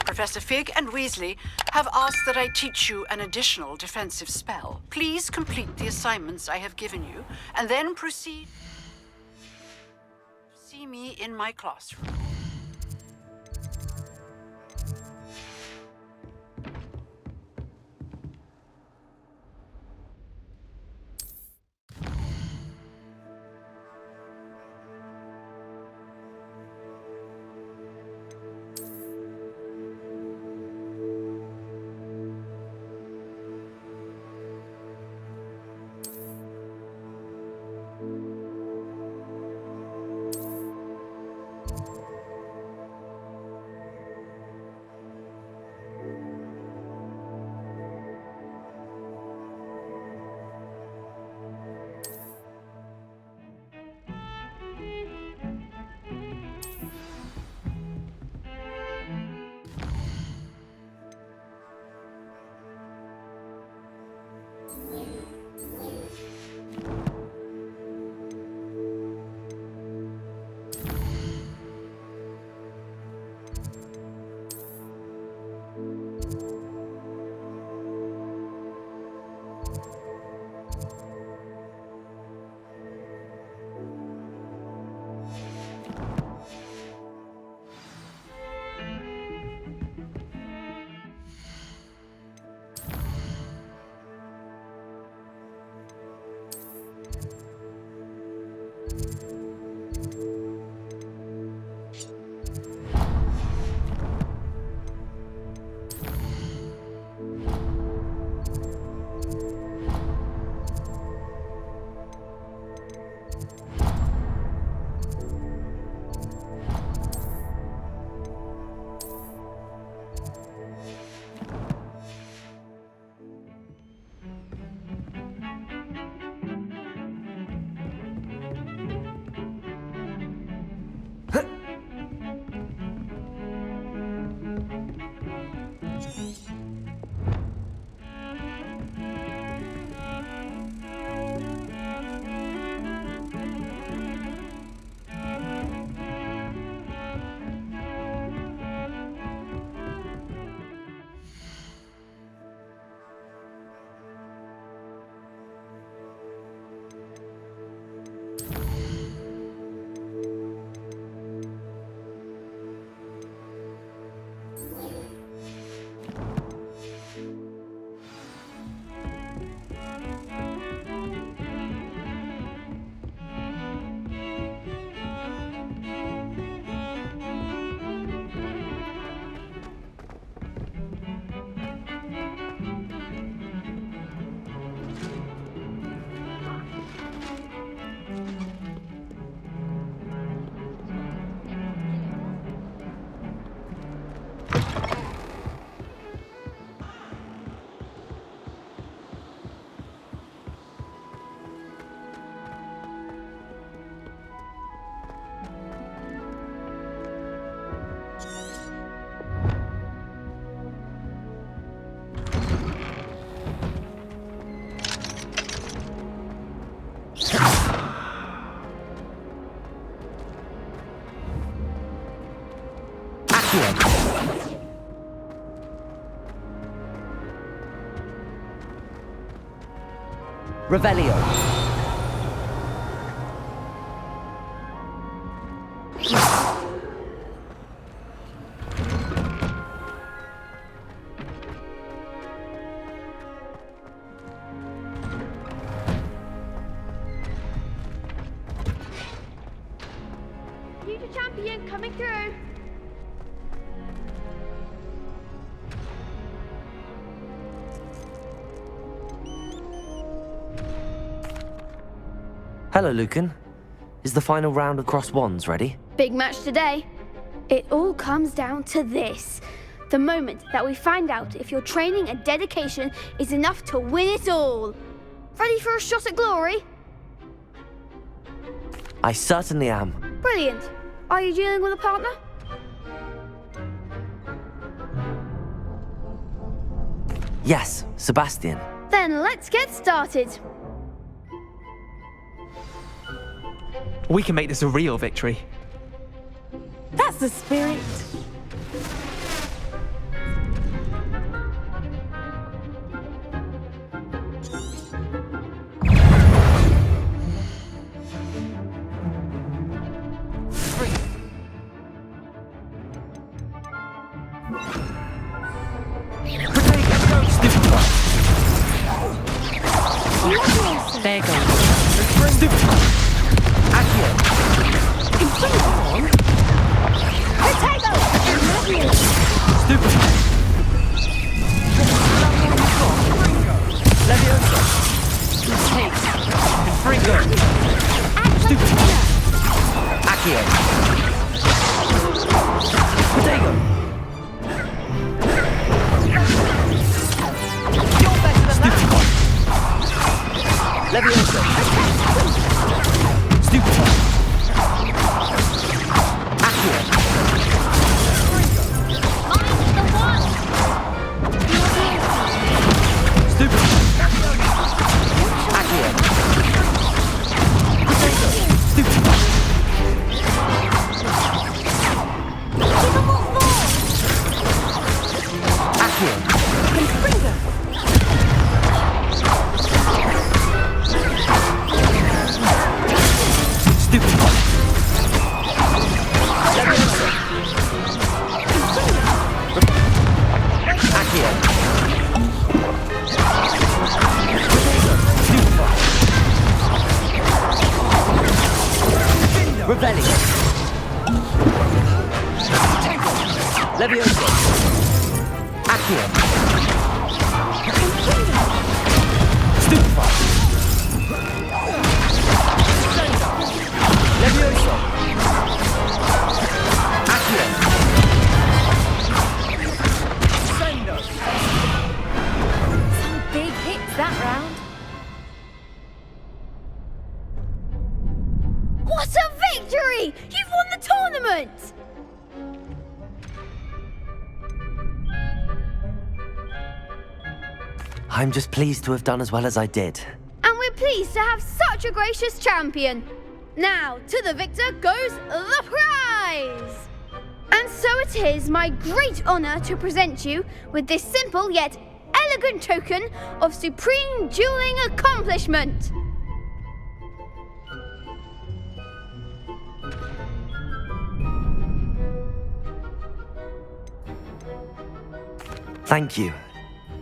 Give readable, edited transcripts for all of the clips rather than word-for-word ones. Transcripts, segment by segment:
Professor Fig and Weasley have asked that I teach you an additional defensive spell. Please complete the assignments I have given you, and then proceed to see me in my classroom. Revelio. Future champion coming through. Hello, Lucan. Is the final round across wands ready? Big match today. It all comes down to this. The moment that we find out if your training and dedication is enough to win it all. Ready for a shot at glory? I certainly am. Brilliant. Are you dealing with a partner? Yes, Sebastian. Then let's get started. We can make this a real victory. That's the spirit. There goes. Accio. Potato! Stupid. Leviosa. Take. Fringo. Stupid. Accio. Potato. You're better than that. Leviosa. Stupid. Accio. Stupid. Accio. Potato. Stupid. Accio. Stupid. Leviosa. Accio. Rebellion. Leviosa. Accio. Stupefy. Leviosa. Accio. Some big hits that round. What a victory! You've won the tournament! I'm just pleased to have done as well as I did. And we're pleased to have such a gracious champion. Now, to the victor goes the prize! And so it is my great honour to present you with this simple yet elegant token of supreme dueling accomplishment. Thank you.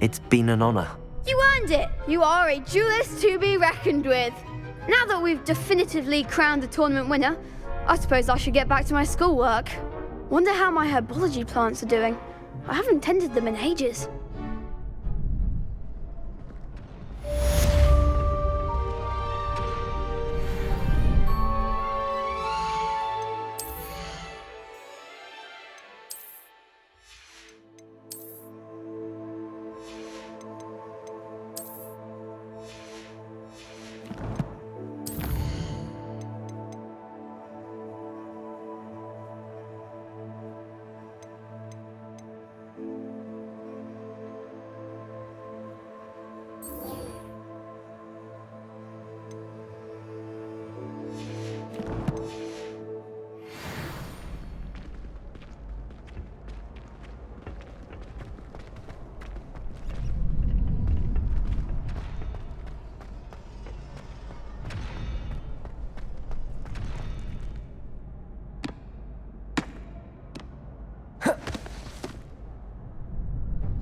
It's been an honour. You earned it! You are a duelist to be reckoned with. Now that we've definitively crowned the tournament winner, I suppose I should get back to my schoolwork. Wonder how my herbology plants are doing. I haven't tended them in ages.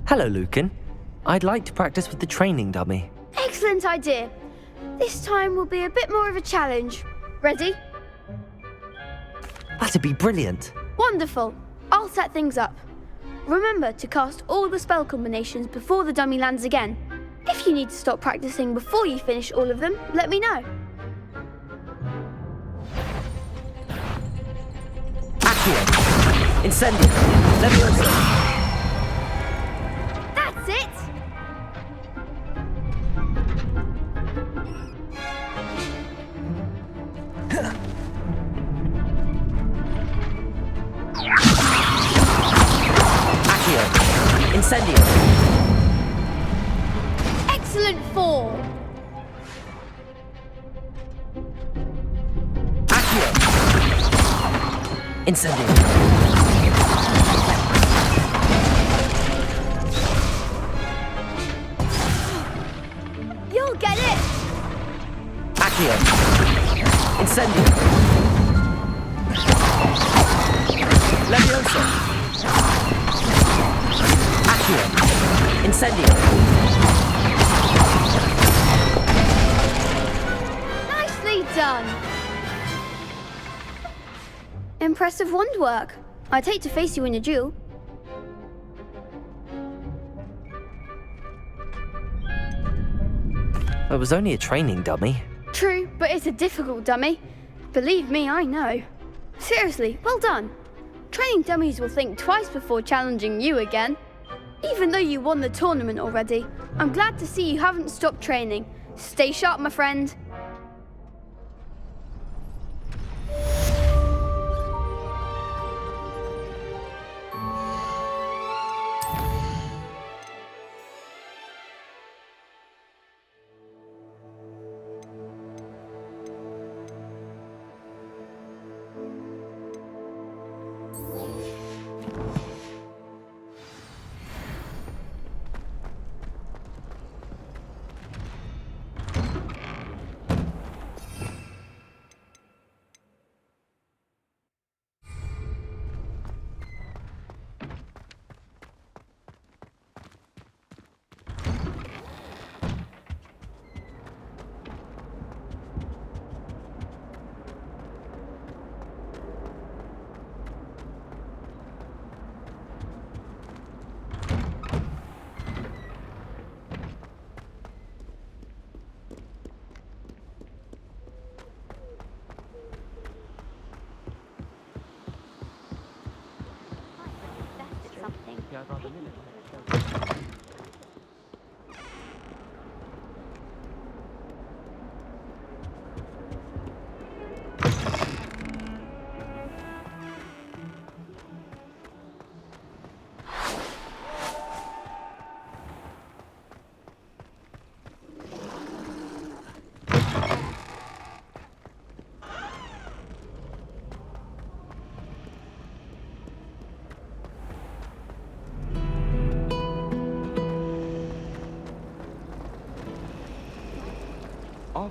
Hello, Lucan. I'd like to practice with the training dummy. Excellent idea. This time will be a bit more of a challenge. Ready? That'd be brilliant. Wonderful. I'll set things up. Remember to cast all the spell combinations before the dummy lands again. If you need to stop practicing before you finish all of them, let me know. Accio. Incendio. Leviosa. That's it! Accio. Incendio. Excellent fall! Accio. Incendio. You'll get it! Accio. Incendio. Leviosa. Accio. Incendio. Nicely done! Impressive wand work. I'd hate to face you in a duel. It was only a training dummy. True, but it's a difficult dummy. Believe me, I know. Seriously, well done. Training dummies will think twice before challenging you again. Even though you won the tournament already, I'm glad to see you haven't stopped training. Stay sharp, my friend.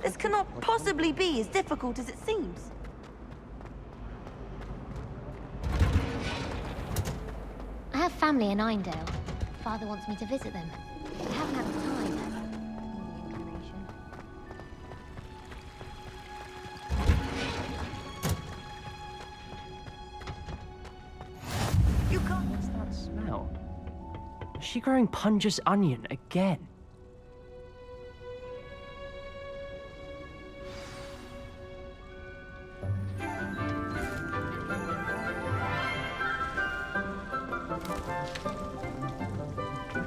This cannot possibly be as difficult as it seems. I have family in Eindale. Father wants me to visit them. I haven't had the time. Inclination. You can't. What's that smell? Is she growing Punja's onion again?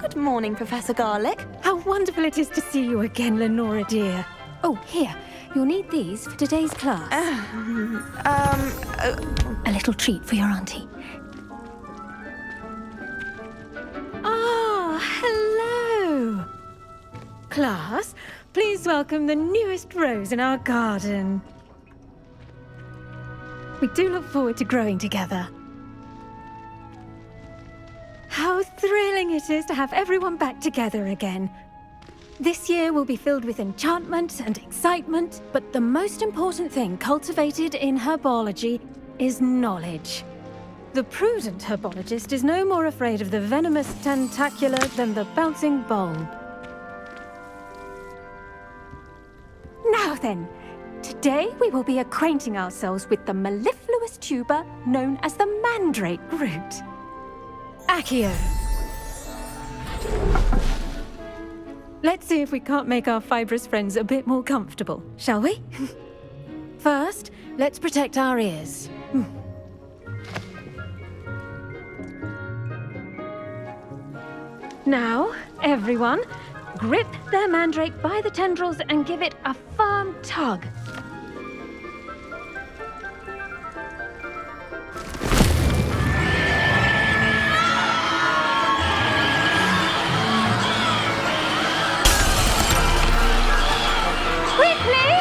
Good morning, Professor Garlic. How wonderful it is to see you again, Lenora dear. Oh, here. You'll need these for today's class. A little treat for your auntie. Ah, hello. Class, please welcome the newest rose in our garden. We do look forward to growing together. How thrilling it is to have everyone back together again. This year will be filled with enchantment and excitement, but the most important thing cultivated in herbology is knowledge. The prudent herbologist is no more afraid of the venomous tentacula than the bouncing bulb. Now then, today we will be acquainting ourselves with the mellifluous tuber known as the mandrake root. Accio. Let's see if we can't make our fibrous friends a bit more comfortable, shall we? First, let's protect our ears. Now, everyone, grip their mandrake by the tendrils and give it a firm tug. Quickly!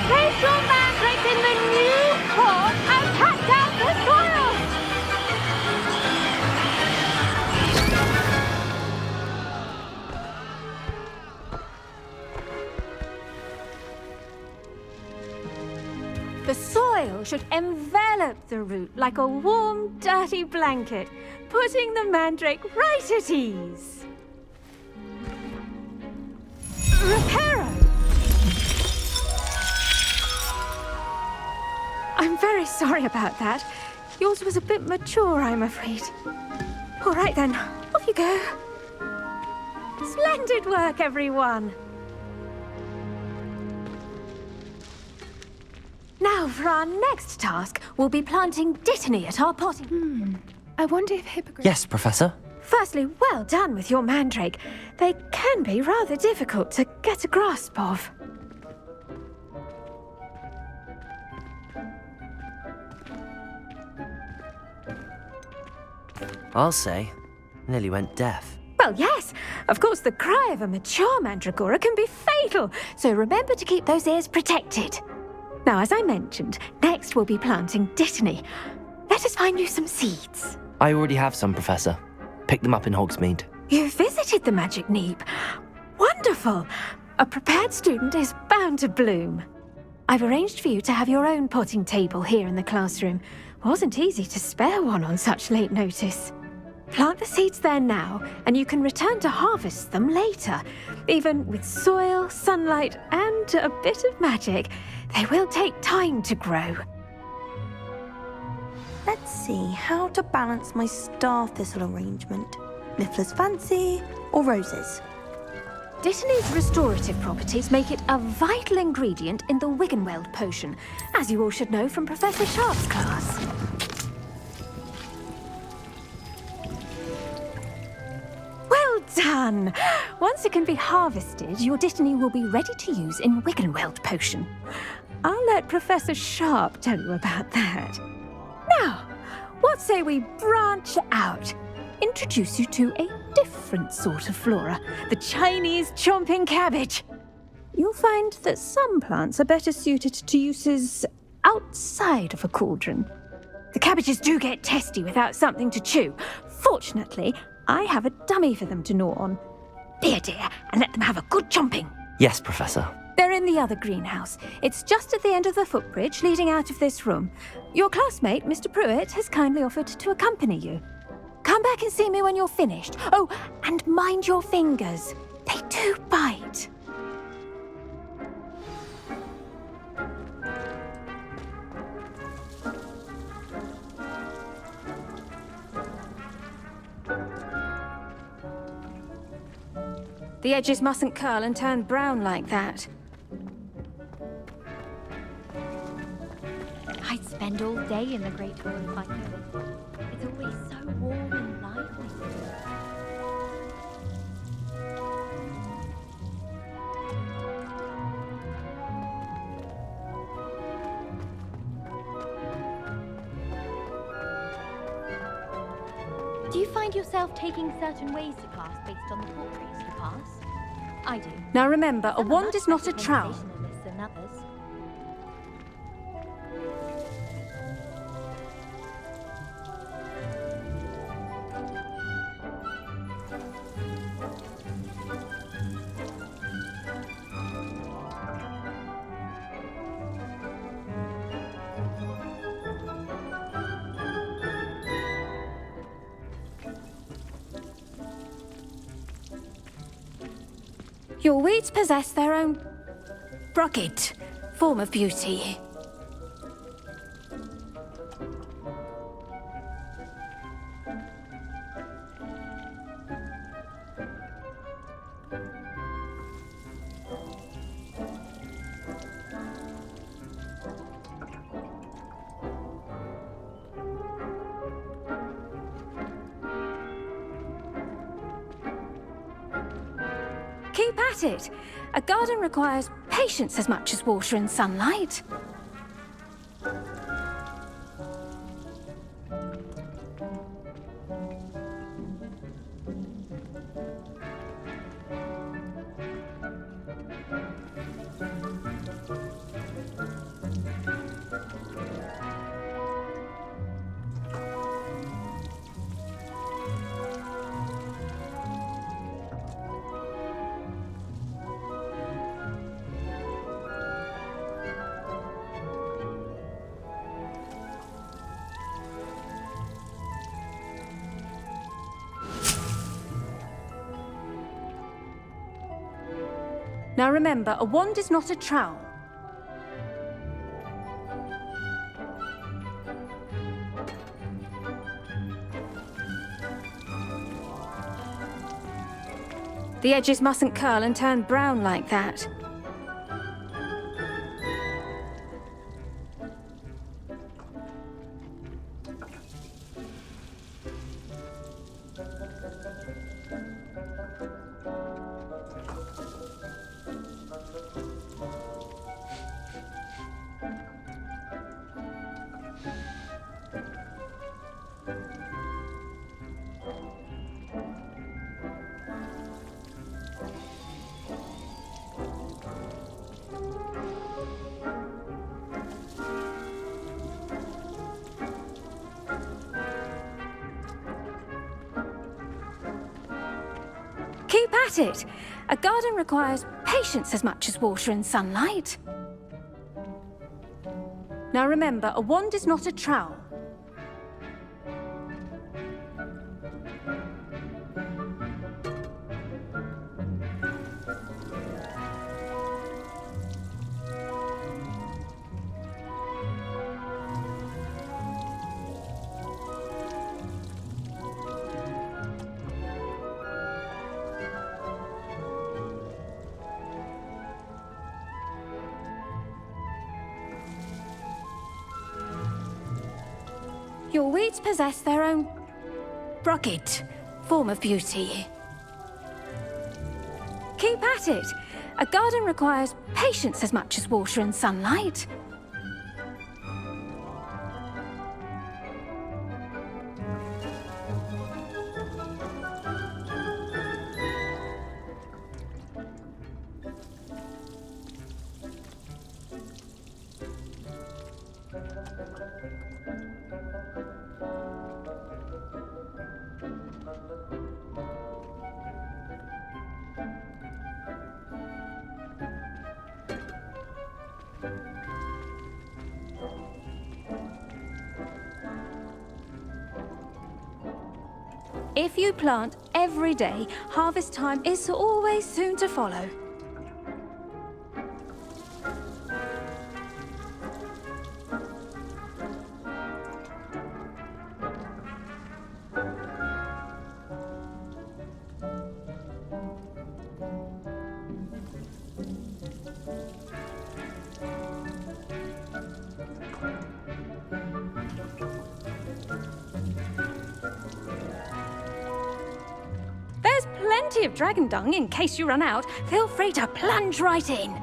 Place your mandrake in the new pot and cut out the soil! The soil should envelop the root like a warm, dirty blanket, putting the mandrake right at ease. Reparo! I'm very sorry about that. Yours was a bit mature, I'm afraid. All right then, off you go. Splendid work, everyone. Now, for our next task, we'll be planting dittany at our potting. I wonder if hippogriffs... Yes, Professor. Firstly, well done with your mandrake. They can be rather difficult to get a grasp of. I'll say. Nearly went deaf. Well, yes. Of course, the cry of a mature mandragora can be fatal, so remember to keep those ears protected. Now, as I mentioned, next we'll be planting dittany. Let us find you some seeds. I already have some, Professor. Picked them up in Hogsmeade. You visited the Magic Neep. Wonderful. A prepared student is bound to bloom. I've arranged for you to have your own potting table here in the classroom. Wasn't easy to spare one on such late notice. Plant the seeds there now, and you can return to harvest them later. Even with soil, sunlight, and a bit of magic, they will take time to grow. Let's see how to balance my star thistle arrangement. Niffler's fancy or roses? Dittany's restorative properties make it a vital ingredient in the Wiggenweld potion, as you all should know from Professor Sharp's class. Well done! Once it can be harvested, your dittany will be ready to use in Wiggenweld potion. I'll let Professor Sharp tell you about that. Now, what say we branch out? Introduce you to a different sort of flora, the Chinese chomping cabbage. You'll find that some plants are better suited to uses outside of a cauldron. The cabbages do get testy without something to chew. Fortunately, I have a dummy for them to gnaw on. Be a dear and let them have a good chomping. Yes, Professor. They're in the other greenhouse. It's just at the end of the footbridge leading out of this room. Your classmate, Mr. Pruitt, has kindly offered to accompany you. Come back and see me when you're finished. Oh, and mind your fingers. They do bite. The edges mustn't curl and turn brown like that. I'd spend all day in the Great Hall if I could. It's always so warm and lively. Do you find yourself taking certain ways to class based on the portraits you pass? I do. Now remember, a Some are wand much is not a better trowel. conversationalists than others. Your weeds possess their own rugged form of beauty. Keep at it. A garden requires patience as much as water and sunlight. Now remember, a wand is not a trowel. The edges mustn't curl and turn brown like that. Keep at it! A garden requires patience as much as water and sunlight. Now remember, a wand is not a trowel. Your weeds possess their own rugged form of beauty. Keep at it. A garden requires patience as much as water and sunlight. If you plant every day, harvest time is always soon to follow. There's plenty of dragon dung in case you run out. Feel free to plunge right in.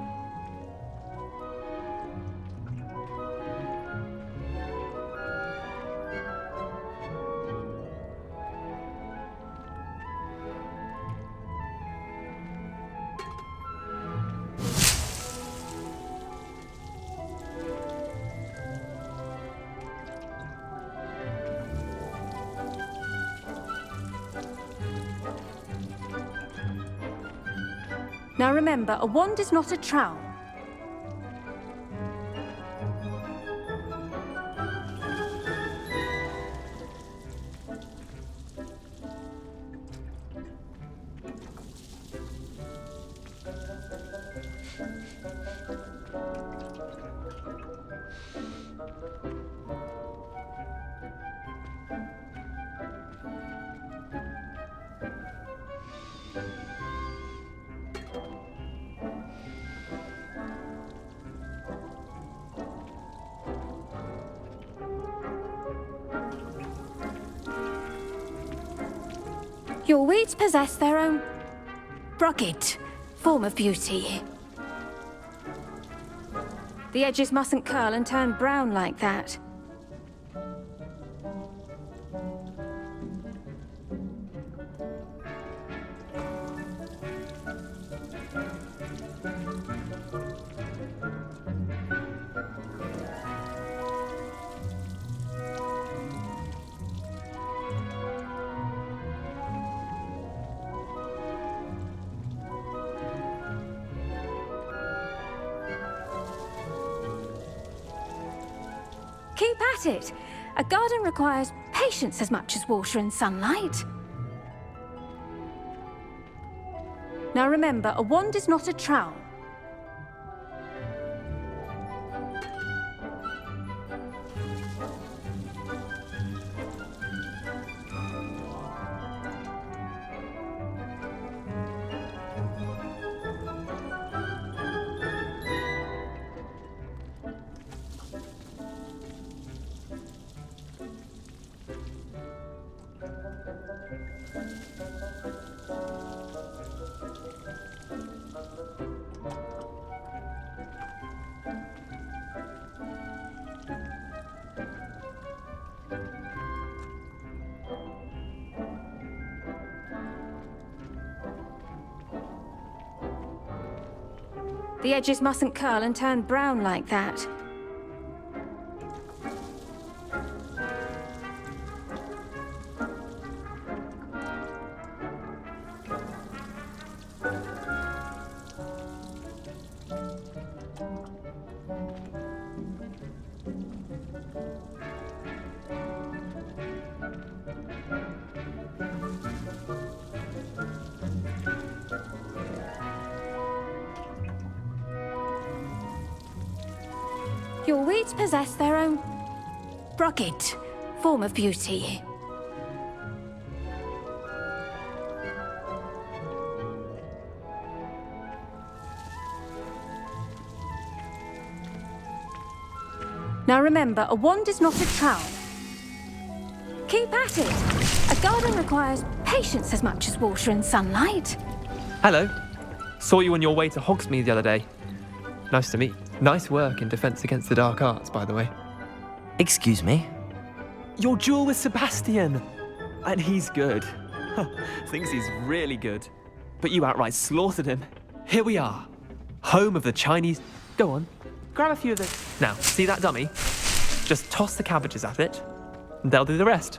Now remember, a wand is not a trowel. Your weeds possess their own rugged form of beauty. The edges mustn't curl and turn brown like that. Keep at it. A garden requires patience as much as water and sunlight. Now remember, a wand is not a trowel. The edges mustn't curl and turn brown like that. Your weeds possess their own rugged form of beauty. Now remember, a wand is not a trowel. Keep at it. A garden requires patience as much as water and sunlight. Hello. Saw you on your way to Hogsmeade the other day. Nice to meet. Nice work in Defense Against the Dark Arts, by the way. Excuse me? Your duel with Sebastian! And he's good. Thinks he's really good. But you outright slaughtered him. Here we are. Home of the Chinese... Go on. Grab a few of the... Now, see that dummy? Just toss the cabbages at it, and they'll do the rest.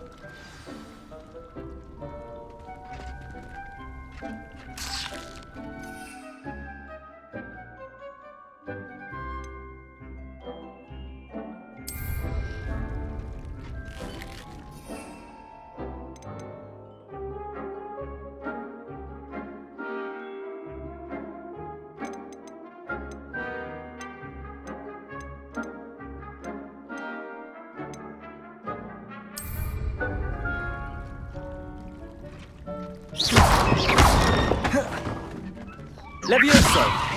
Levioso!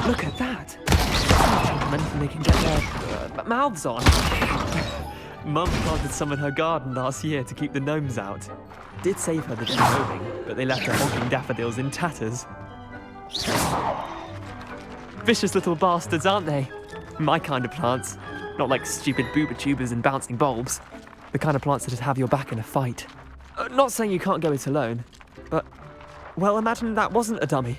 Look at that! Anything they can get their mouths on. Mum planted some in her garden last year to keep the gnomes out. Did save her the demowing, but they left her hogging daffodils in tatters. Vicious little bastards, aren't they? My kind of plants. Not like stupid booba tubers and bouncing bulbs. The kind of plants that'd have your back in a fight. Not saying you can't go it alone, but... Well, imagine that wasn't a dummy.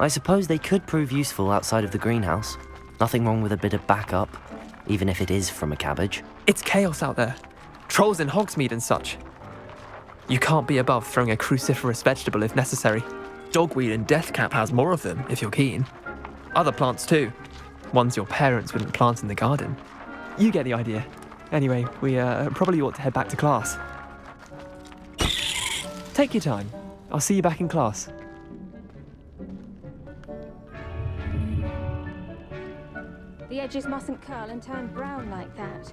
I suppose they could prove useful outside of the greenhouse. Nothing wrong with a bit of backup, even if it is from a cabbage. It's chaos out there. Trolls in Hogsmeade and such. You can't be above throwing a cruciferous vegetable if necessary. Dogweed and deathcap has more of them, if you're keen. Other plants too. Ones your parents wouldn't plant in the garden. You get the idea. Anyway, we probably ought to head back to class. Take your time. I'll see you back in class. The edges mustn't curl and turn brown like that.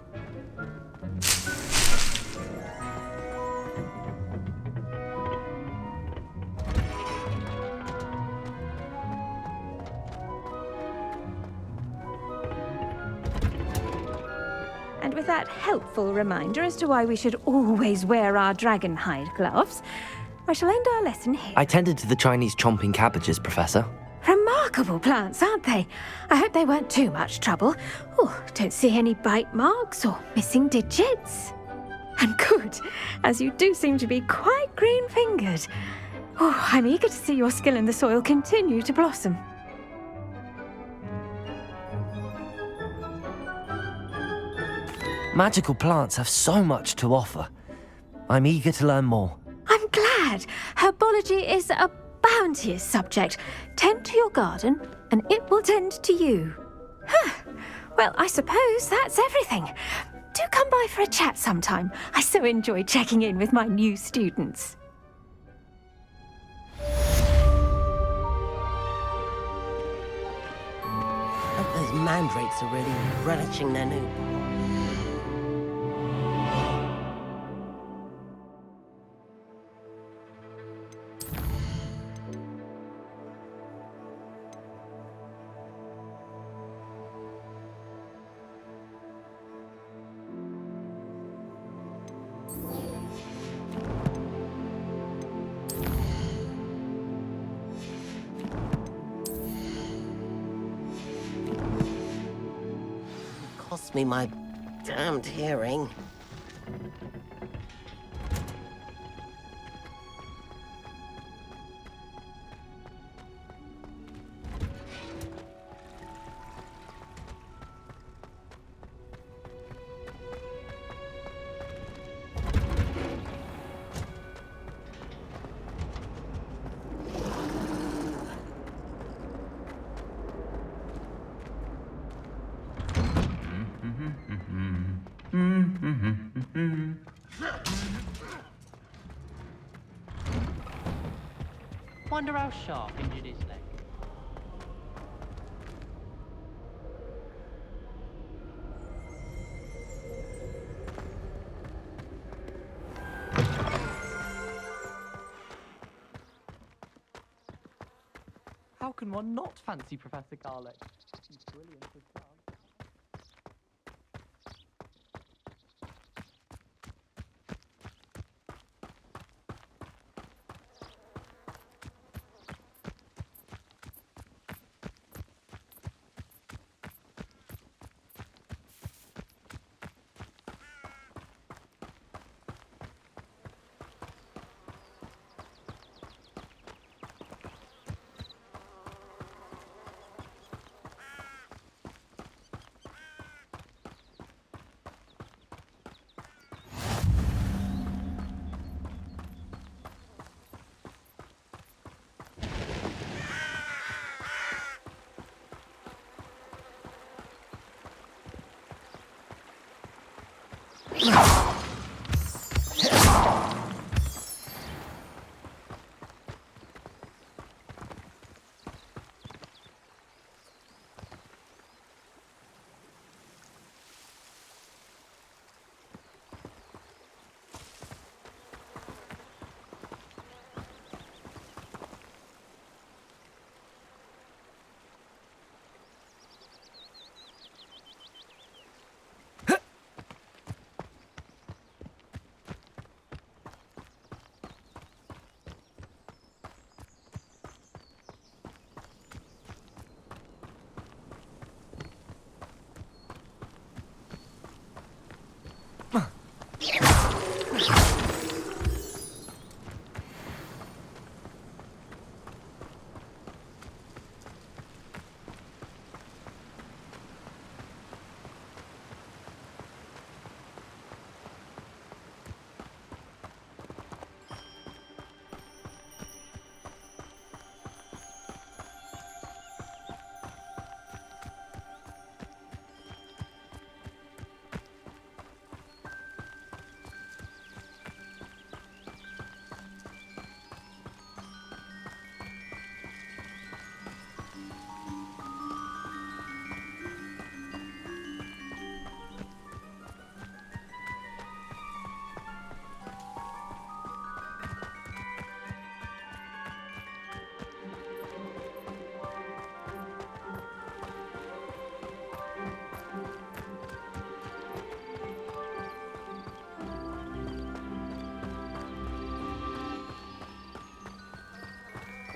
And with that helpful reminder as to why we should always wear our dragon hide gloves, I shall end our lesson here. I tended to the Chinese chomping cabbages, Professor. Remarkable plants, aren't they? I hope they weren't too much trouble. Oh, don't see any bite marks or missing digits. And good, as you do seem to be quite green-fingered. Oh, I'm eager to see your skill in the soil continue to blossom. Magical plants have so much to offer. I'm eager to learn more. I'm glad. Herbology is a bounteous subject. Tend to your garden, and it will tend to you. Well, I suppose that's everything. Do come by for a chat sometime. I so enjoy checking in with my new students. Those mandrakes are really relishing their new... Cost me my damned hearing. Wonder how Sharp injured his leg. How can one not fancy Professor Garlick? He's brilliant as well.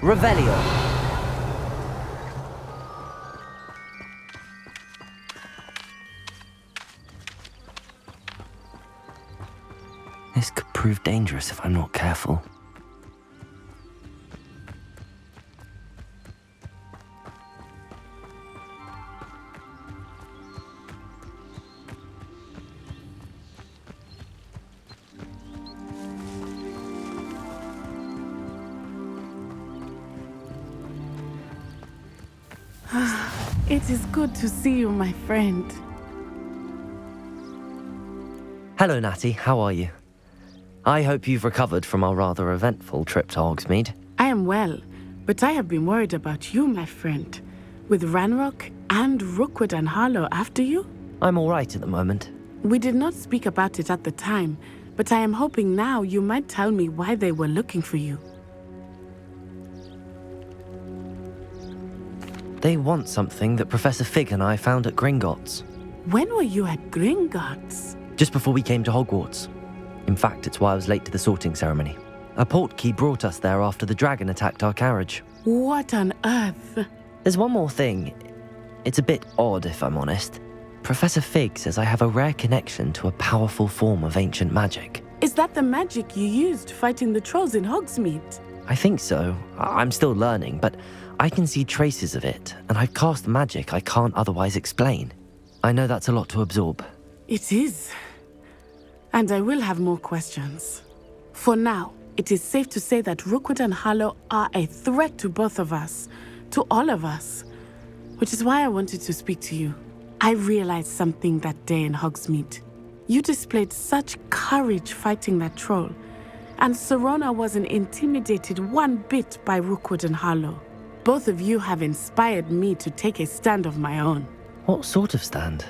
Revelio. This could prove dangerous if I'm not careful. It is good to see you, my friend. Hello, Natty. How are you? I hope you've recovered from our rather eventful trip to Hogsmeade. I am well, but I have been worried about you, my friend. With Ranrock and Rookwood and Harlow after you? I'm all right at the moment. We did not speak about it at the time, but I am hoping now you might tell me why they were looking for you. They want something that Professor Fig and I found at Gringotts. When were you at Gringotts? Just before we came to Hogwarts. In fact, it's why I was late to the sorting ceremony. A portkey brought us there after the dragon attacked our carriage. What on earth? There's one more thing. It's a bit odd, if I'm honest. Professor Fig says I have a rare connection to a powerful form of ancient magic. Is that the magic you used fighting the trolls in Hogsmeade? I think so. I'm still learning, but I can see traces of it, and I've cast magic I can't otherwise explain. I know that's a lot to absorb. It is. And I will have more questions. For now, it is safe to say that Rookwood and Harlow are a threat to both of us, to all of us, which is why I wanted to speak to you. I realized something that day in Hogsmeade. You displayed such courage fighting that troll, and Serona wasn't intimidated one bit by Rookwood and Harlow. Both of you have inspired me to take a stand of my own. What sort of stand?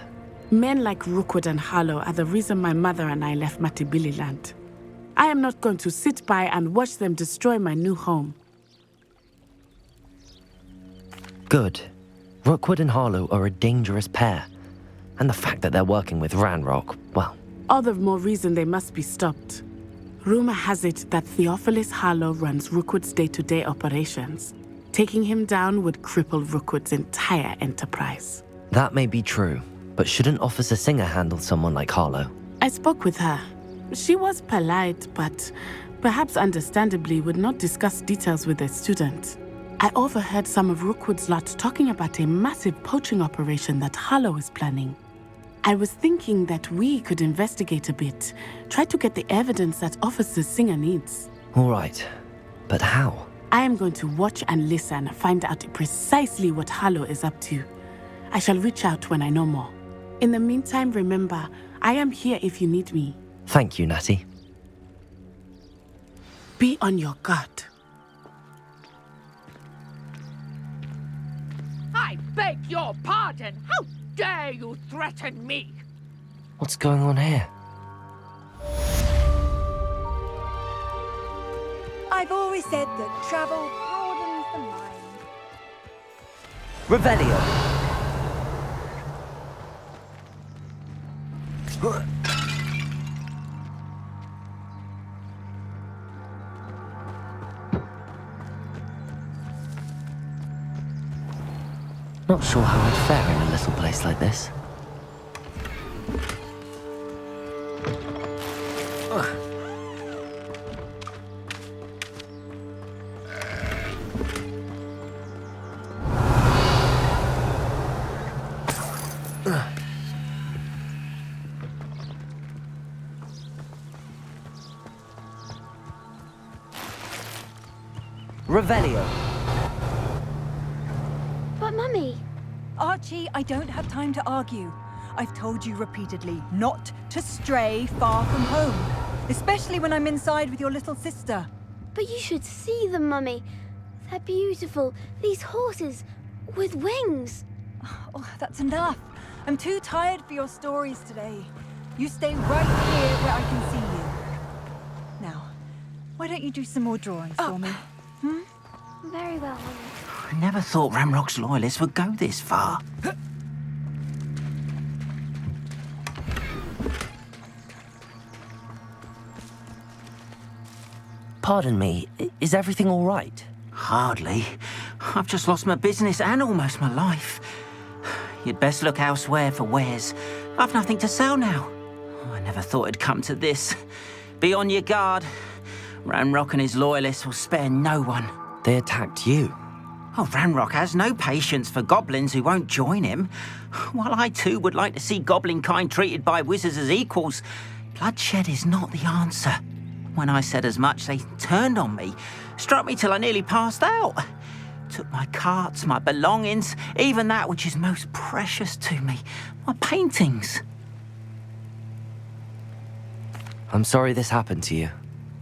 Men like Rookwood and Harlow are the reason my mother and I left Matibili land. I am not going to sit by and watch them destroy my new home. Good. Rookwood and Harlow are a dangerous pair. And the fact that they're working with Ranrock, well... All the more reason they must be stopped. Rumor has it that Theophilus Harlow runs Rookwood's day-to-day operations. Taking him down would cripple Rookwood's entire enterprise. That may be true, but shouldn't Officer Singer handle someone like Harlow? I spoke with her. She was polite, but perhaps understandably would not discuss details with a student. I overheard some of Rookwood's lot talking about a massive poaching operation that Harlow is planning. I was thinking that we could investigate a bit, try to get the evidence that Officer Singer needs. All right, but how? I am going to watch and listen, find out precisely what Harlow is up to. I shall reach out when I know more. In the meantime, remember, I am here if you need me. Thank you, Natty. Be on your guard. I beg your pardon. How dare you threaten me? What's going on here? I've always said that travel broadens the mind. Revelio! Not sure how I'd fare in a little place like this. Revelio. But Mummy... Archie, I don't have time to argue. I've told you repeatedly not to stray far from home, especially when I'm inside with your little sister. But you should see them, Mummy. They're beautiful. These horses with wings. Oh, that's enough. I'm too tired for your stories today. You stay right here where I can see you. Now, why don't you do some more drawings for me? Very well, Mummy. I never thought Ranrock's loyalists would go this far. Pardon me, is everything all right? Hardly. I've just lost my business and almost my life. You'd best look elsewhere for wares. I've nothing to sell now. I never thought it'd come to this. Be on your guard. Ranrock and his loyalists will spare no one. They attacked you. Oh, Ranrock has no patience for goblins who won't join him. While I too would like to see goblin kind treated by wizards as equals, bloodshed is not the answer. When I said as much, they turned on me, struck me till I nearly passed out. Took my carts, my belongings, even that which is most precious to me, my paintings. I'm sorry this happened to you.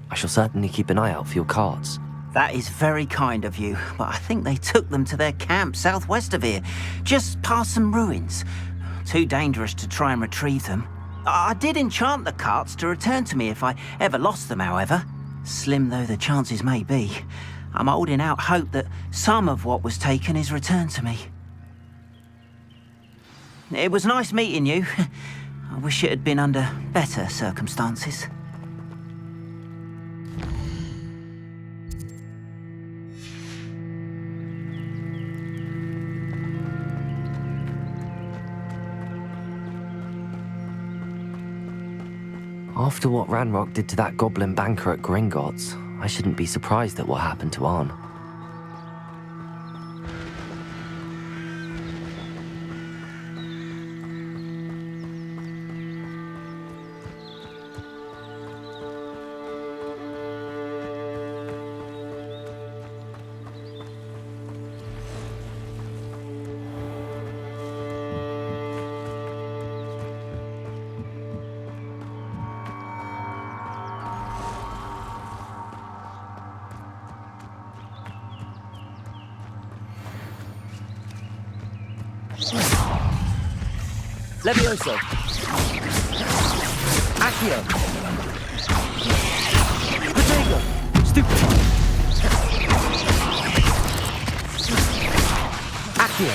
I shall certainly keep an eye out for your carts. That is very kind of you, but I think they took them to their camp southwest of here, just past some ruins. Too dangerous to try and retrieve them. I did enchant the carts to return to me if I ever lost them, however. Slim though the chances may be, I'm holding out hope that some of what was taken is returned to me. It was nice meeting you. I wish it had been under better circumstances. After what Ranrock did to that goblin banker at Gringotts, I shouldn't be surprised at what happened to Arn. Levioso. Accio. Protego. Stupefy. Accio.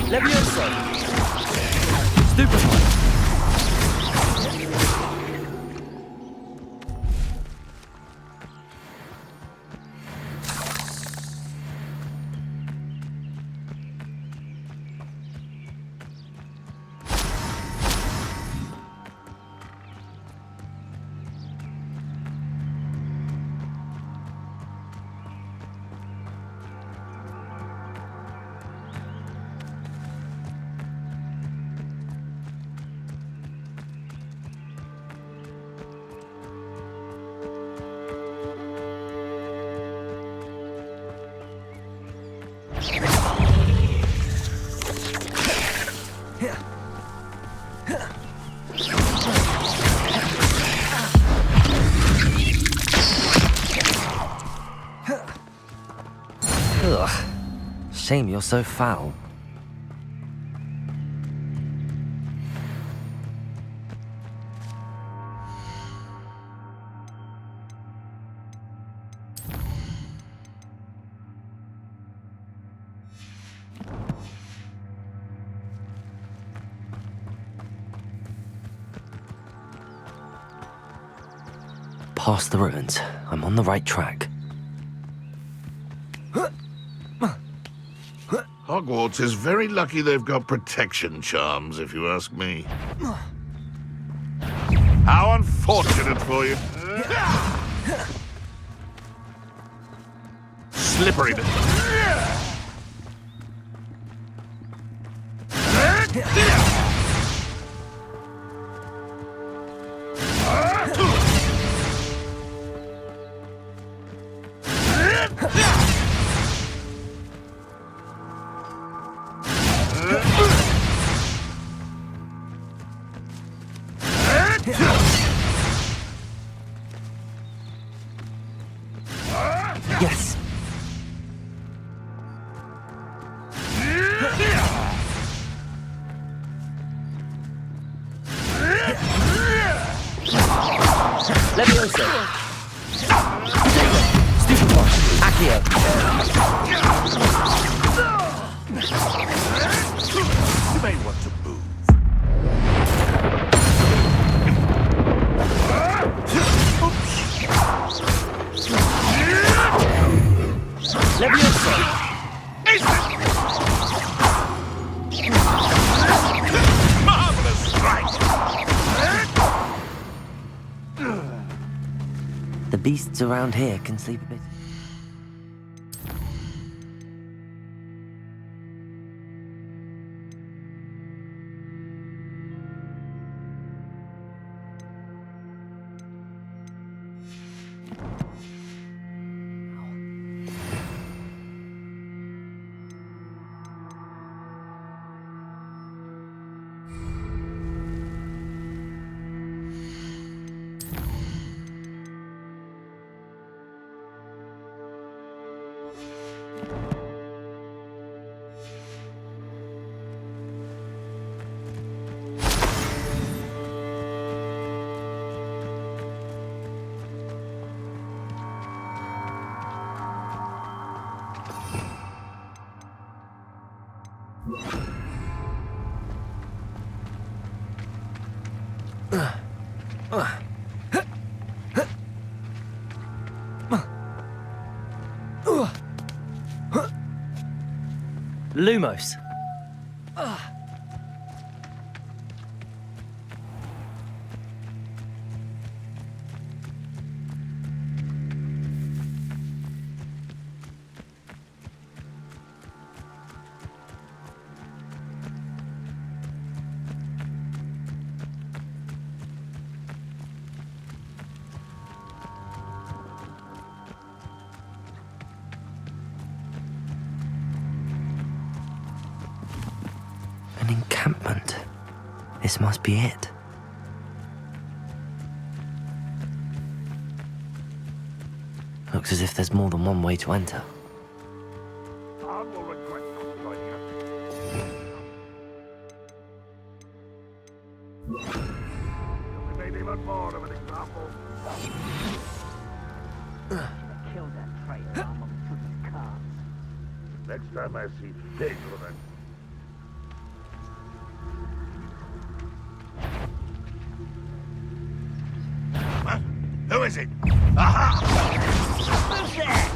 Levioso. Stupefy. Ugh. Shame you're so foul. Past the ruins. I'm on the right track. Hogwarts is very lucky they've got protection charms, if you ask me. How unfortunate for you. Slippery. Yes. Levioso. Stupefy. Accio. You may want to move. Levioso. Marvelous strike. The beasts around here can sleep a bit. Lumos. This must be it. Looks as if there's more than one way to enter. Next time I see big woman. Who is it? Aha! Who's there?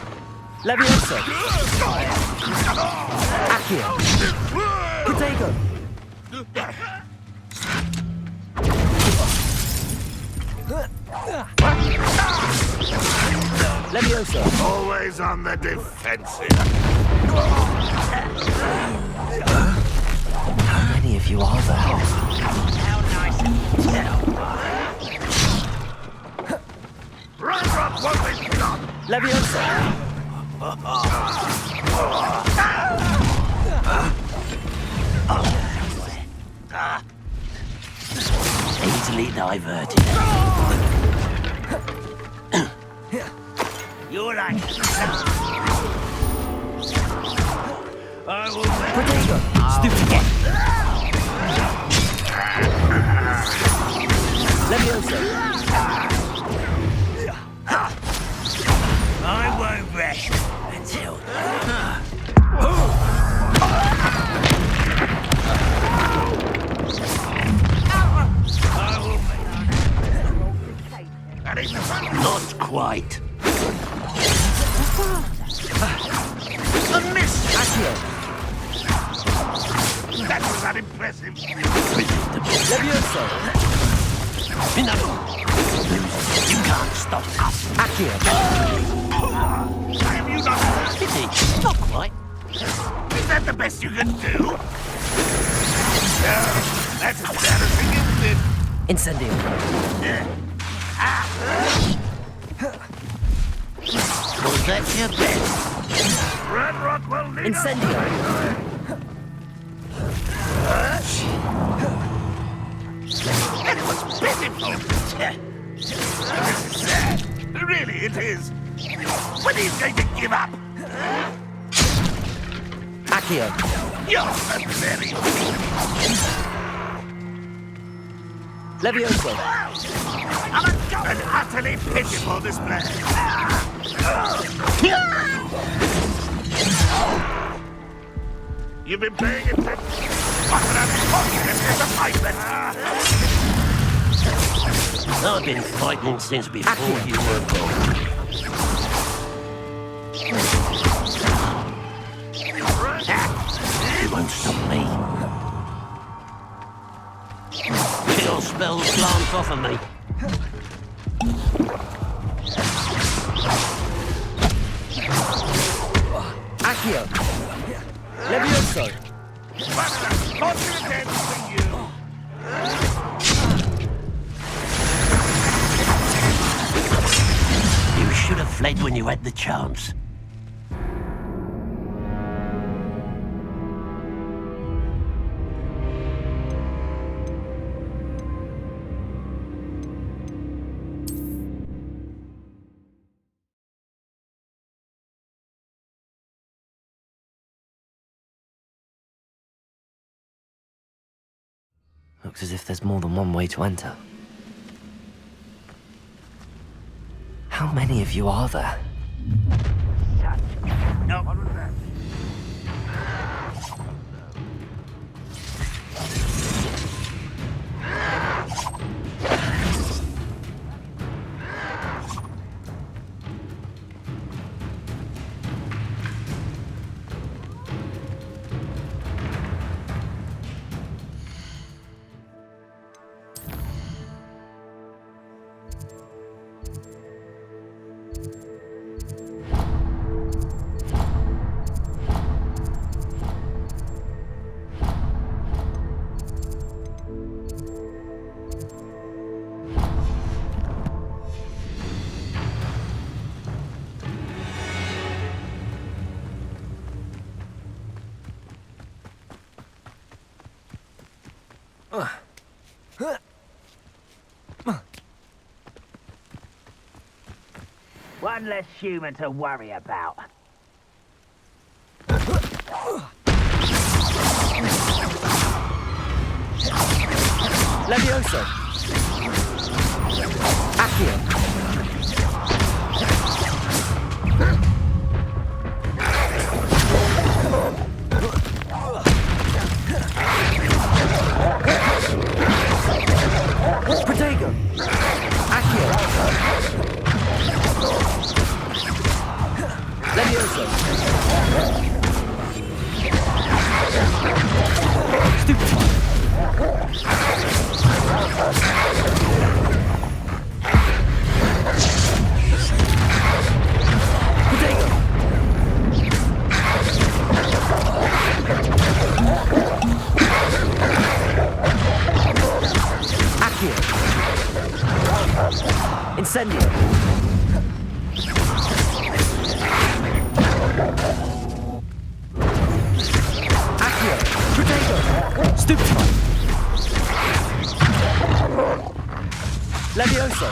Levioso. Accio. Protego. Levioso. Always on the defensive. How many of you are there? How nice of you to tell. Rock won't be stopped. Levioso. Easily diverted. You're like... I will... Protego. Stupid cat. Levioso. I won't rest until... Not quite. A miss! Accio. That was unimpressive. Levioso. You can't stop us. Accio. Have you done that? Pity. Not quite. Is that the best you can do? That's embarrassing, isn't it? Incendio. Was that your best? Red Rockwell leader. Incendio. That was pitiful. This is sad. Really, it is. When he's going to give up? Accio. You're pathetic. Levioso. An utterly pitiful display. You've been paying attention. What an unfortunate disappointment. I've been fighting since before you were born. You won't stop me. Your spells glance off of me. Accio. Levioso. What an unfortunate end for you. You should have fled when you had the chance. Looks as if there's more than one way to enter. How many of you are there? No. What was that? One less human to worry about. Levioso. Accio. Protego. Accio. Levioso. Stupefy. Protego. Accio. Incendio. Accio. Protego. Stupefy. Levioso.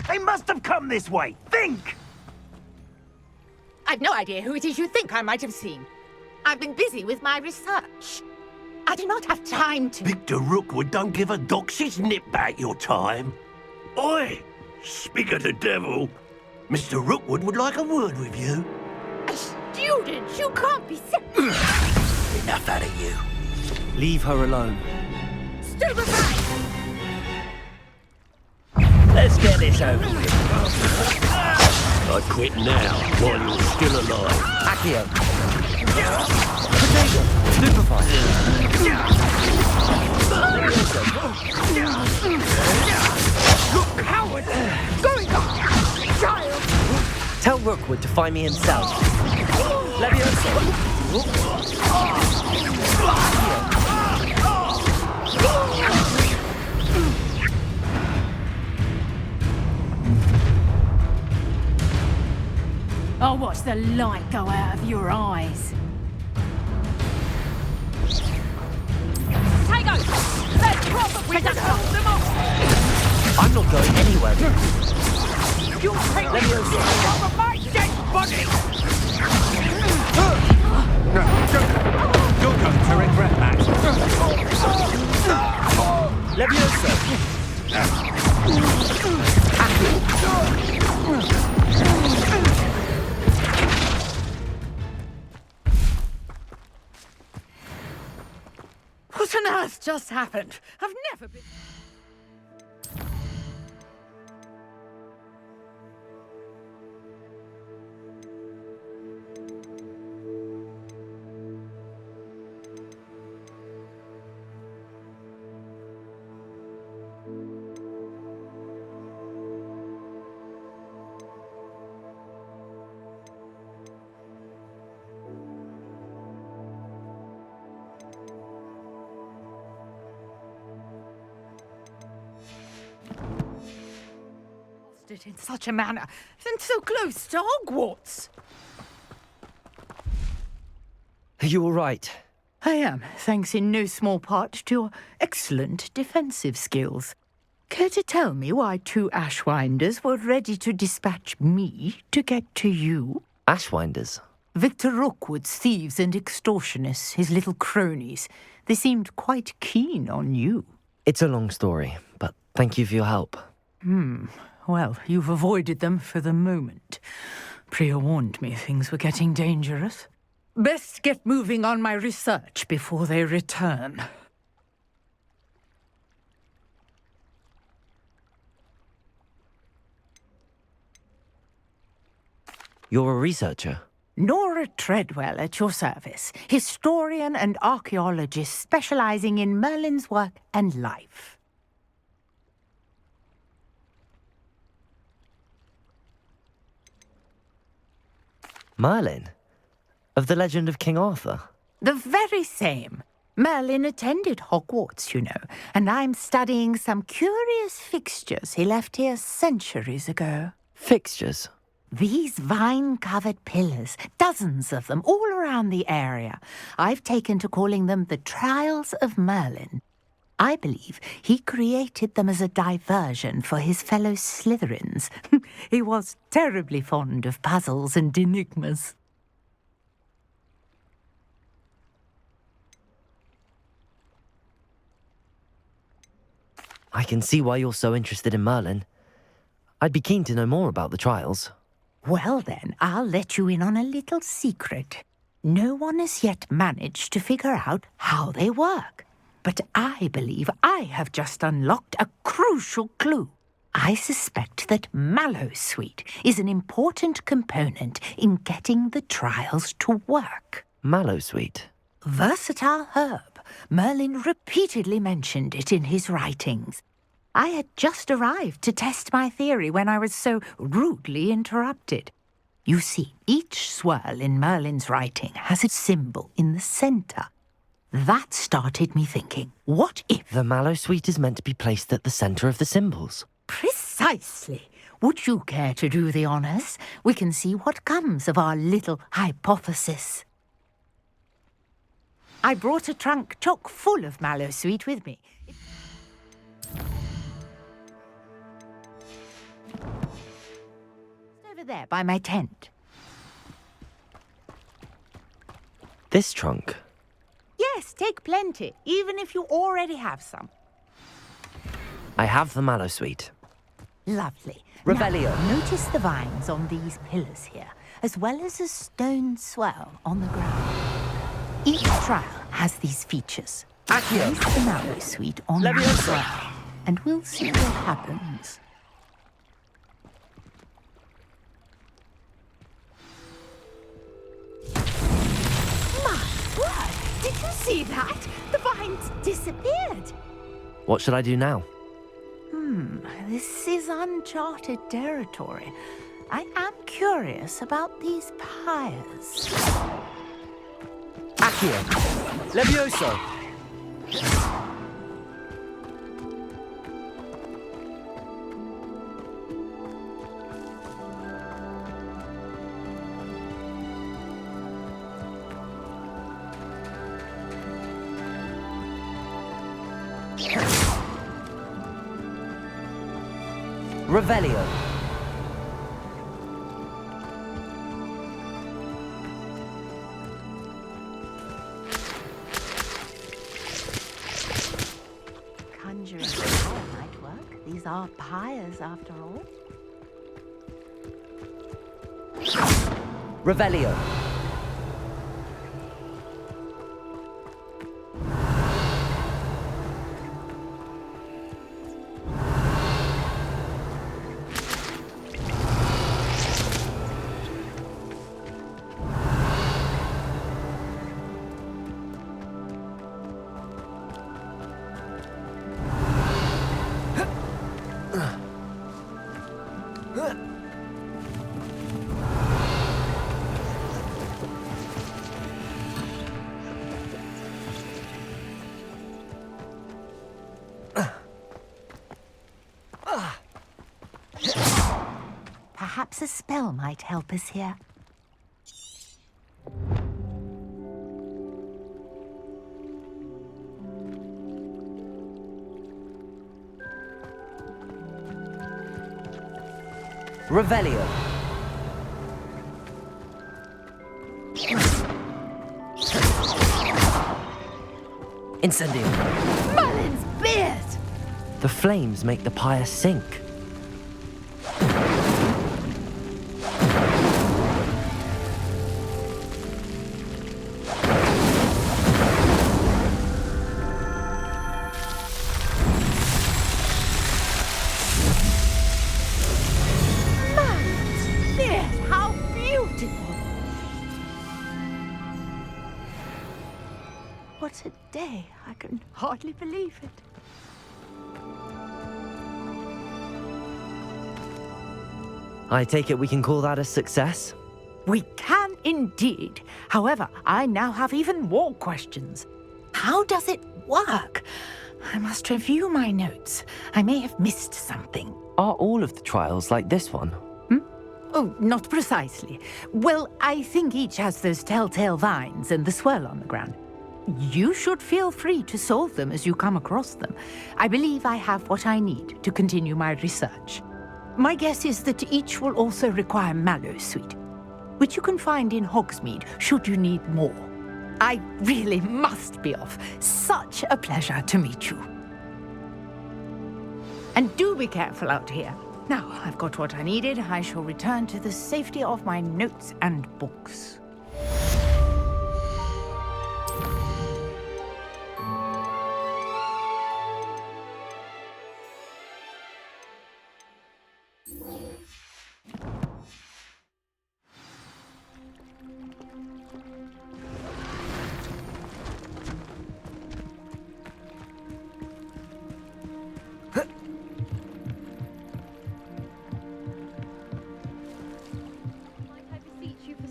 They must have come this way. Think! I've no idea who it is you think I might have seen. I've been busy with my research. I do not have time to... Victor Rookwood don't give a doxy's nip back your time. Oi! Speak of the devil. Mr. Rookwood would like a word with you. A student? You can't be serious. Enough out of you. Leave her alone. Stupefy! Let's get this over with. I quit now, while you're still alive. Accio. Protego. Stupefy. Look, coward! Going on, child! Tell Rookwood to find me himself. Levioso. I'll watch the light go out of your eyes. Tago! Let's probably just hold them off! I'm not going anywhere. You'll take me over my dead body! No, you're going to regret that. What on earth just happened? I've never been... it in such a manner, and so close to Hogwarts. Are you all right? I am, thanks in no small part to your excellent defensive skills. Care to tell me why 2 Ashwinders were ready to dispatch me to get to you? Ashwinders? Victor Rookwood's thieves and extortionists, his little cronies. They seemed quite keen on you. It's a long story, but thank you for your help. Well, you've avoided them for the moment. Priya warned me things were getting dangerous. Best get moving on my research before they return. You're a researcher? Nora Treadwell at your service, historian and archaeologist specializing in Merlin's work and life. Merlin? Of the legend of King Arthur? The very same. Merlin attended Hogwarts, you know, and I'm studying some curious fixtures he left here centuries ago. Fixtures? These vine-covered pillars, dozens of them, all around the area. I've taken to calling them the Trials of Merlin. I believe he created them as a diversion for his fellow Slytherins. He was terribly fond of puzzles and enigmas. I can see why you're so interested in Merlin. I'd be keen to know more about the trials. Well then, I'll let you in on a little secret. No one has yet managed to figure out how they work. But I believe I have just unlocked a crucial clue. I suspect that Mallowsweet is an important component in getting the trials to work. Mallowsweet? Versatile herb. Merlin repeatedly mentioned it in his writings. I had just arrived to test my theory when I was so rudely interrupted. You see, each swirl in Merlin's writing has a symbol in the centre. That started me thinking, what if... The Mallowsweet is meant to be placed at the centre of the symbols. Precisely. Would you care to do the honours? We can see what comes of our little hypothesis. I brought a trunk chock full of Mallowsweet with me. It's over there by my tent. This trunk? Yes, take plenty, even if you already have some. I have the Mallowsweet. Lovely. Revelio. Now, notice the vines on these pillars here, as well as a stone swell on the ground. Each trial has these features. Accio. Place the Mallowsweet on the swell, and we'll see what happens. My word! Did you see that? The vines disappeared. What should I do now? This is uncharted territory. I am curious about these pyres. Accio. Levioso. Revelio. Conjuring fire might work. These are pyres after all. Revelio. Perhaps a spell might help us here. Revelio. Incendio. Merlin's beard! The flames make the pyre sink. How beautiful! What a day. I can hardly believe it. I take it we can call that a success? We can indeed. However, I now have even more questions. How does it work? I must review my notes. I may have missed something. Are all of the trials like this one? Oh, not precisely. Well, I think each has those telltale vines and the swirl on the ground. You should feel free to solve them as you come across them. I believe I have what I need to continue my research. My guess is that each will also require mallow sweet, which you can find in Hogsmeade should you need more. I really must be off. Such a pleasure to meet you. And do be careful out here. Now, I've got what I needed. I shall return to the safety of my notes and books.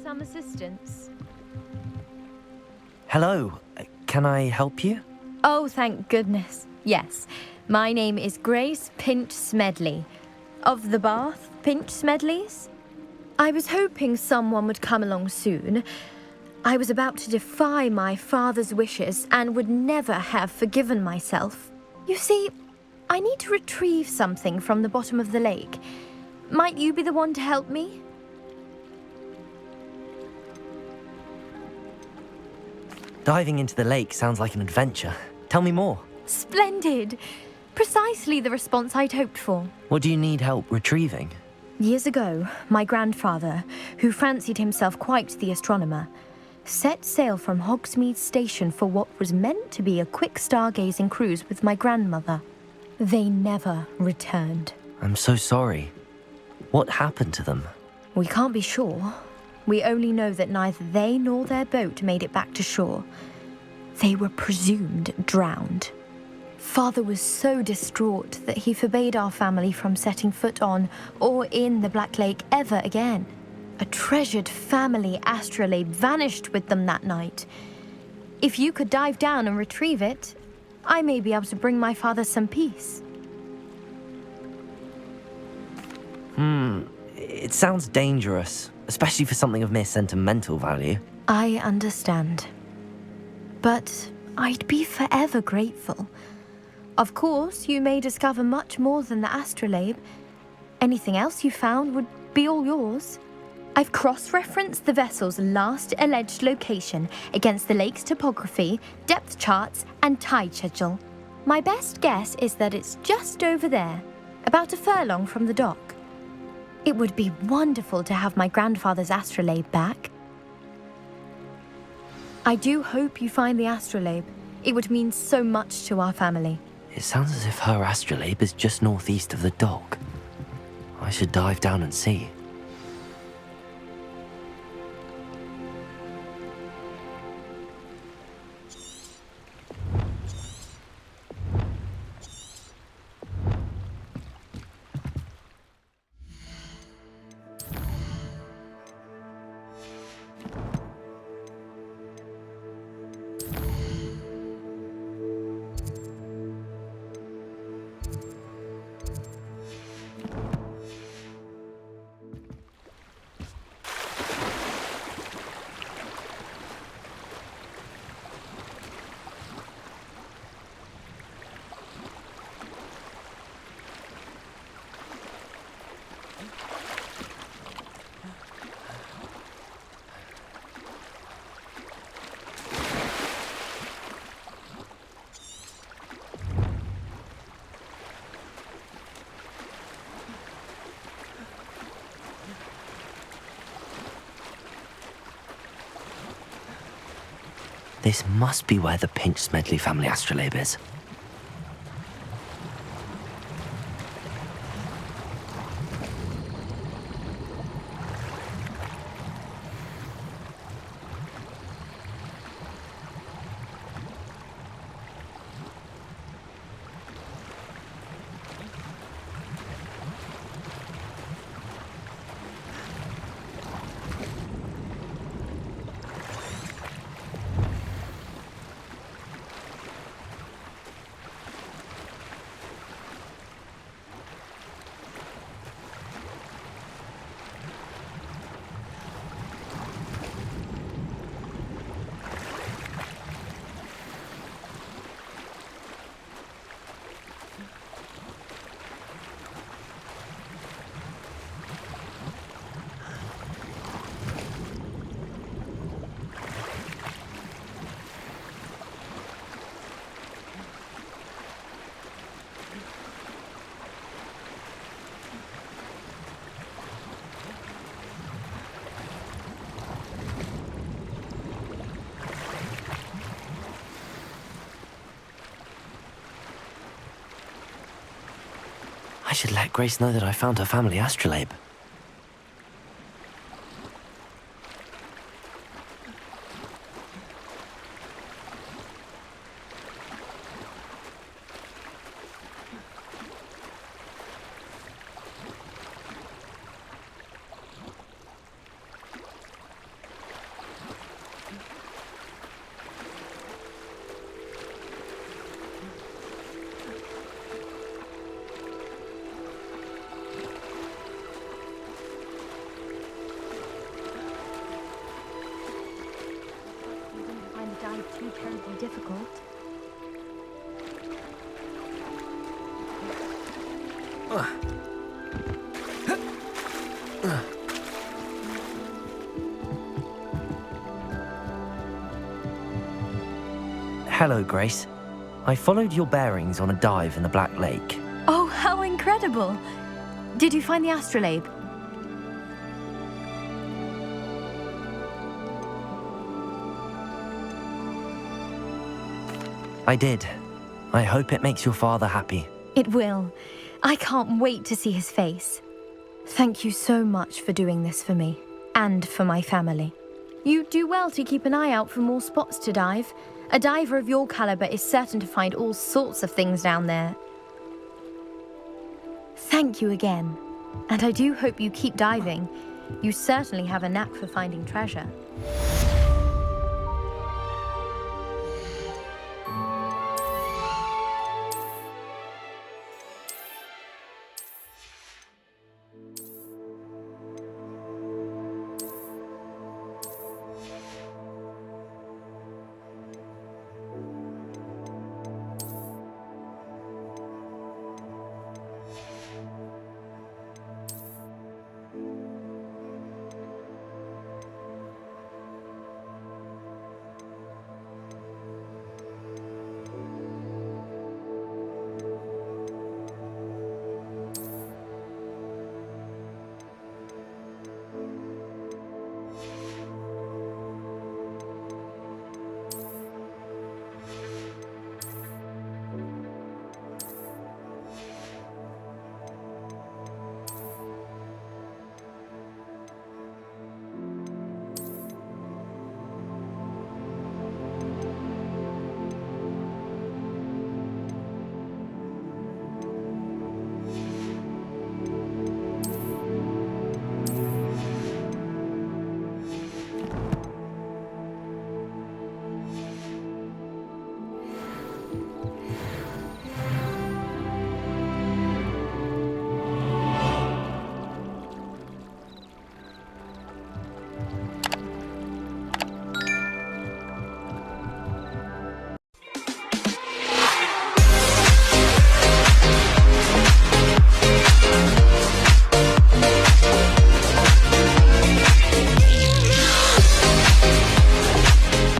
Some assistance. Hello, can I help you? Oh, thank goodness. Yes. My name is Grace Pinch Smedley. Of the Bath Pinch Smedleys? I was hoping someone would come along soon. I was about to defy my father's wishes and would never have forgiven myself. You see, I need to retrieve something from the bottom of the lake. Might you be the one to help me? Diving into the lake sounds like an adventure. Tell me more. Splendid! Precisely the response I'd hoped for. What do you need help retrieving? Years ago, my grandfather, who fancied himself quite the astronomer, set sail from Hogsmeade Station for what was meant to be a quick stargazing cruise with my grandmother. They never returned. I'm so sorry. What happened to them? We can't be sure. We only know that neither they nor their boat made it back to shore. They were presumed drowned. Father was so distraught that he forbade our family from setting foot on or in the Black Lake ever again. A treasured family astrolabe vanished with them that night. If you could dive down and retrieve it, I may be able to bring my father some peace. It sounds dangerous, especially for something of mere sentimental value. I understand. But I'd be forever grateful. Of course, you may discover much more than the astrolabe. Anything else you found would be all yours. I've cross-referenced the vessel's last alleged location against the lake's topography, depth charts, and tide schedule. My best guess is that it's just over there, about a furlong from the dock. It would be wonderful to have my grandfather's astrolabe back. I do hope you find the astrolabe. It would mean so much to our family. It sounds as if her astrolabe is just northeast of the dock. I should dive down and see. This must be where the Pinch Smedley family astrolabe is. I should let Grace know that I found her family astrolabe. Too terribly difficult. Hello, Grace. I followed your bearings on a dive in the Black Lake. Oh, how incredible! Did you find the astrolabe? I did. I hope it makes your father happy. It will. I can't wait to see his face. Thank you so much for doing this for me, and for my family. You do well to keep an eye out for more spots to dive. A diver of your caliber is certain to find all sorts of things down there. Thank you again. And I do hope you keep diving. You certainly have a knack for finding treasure.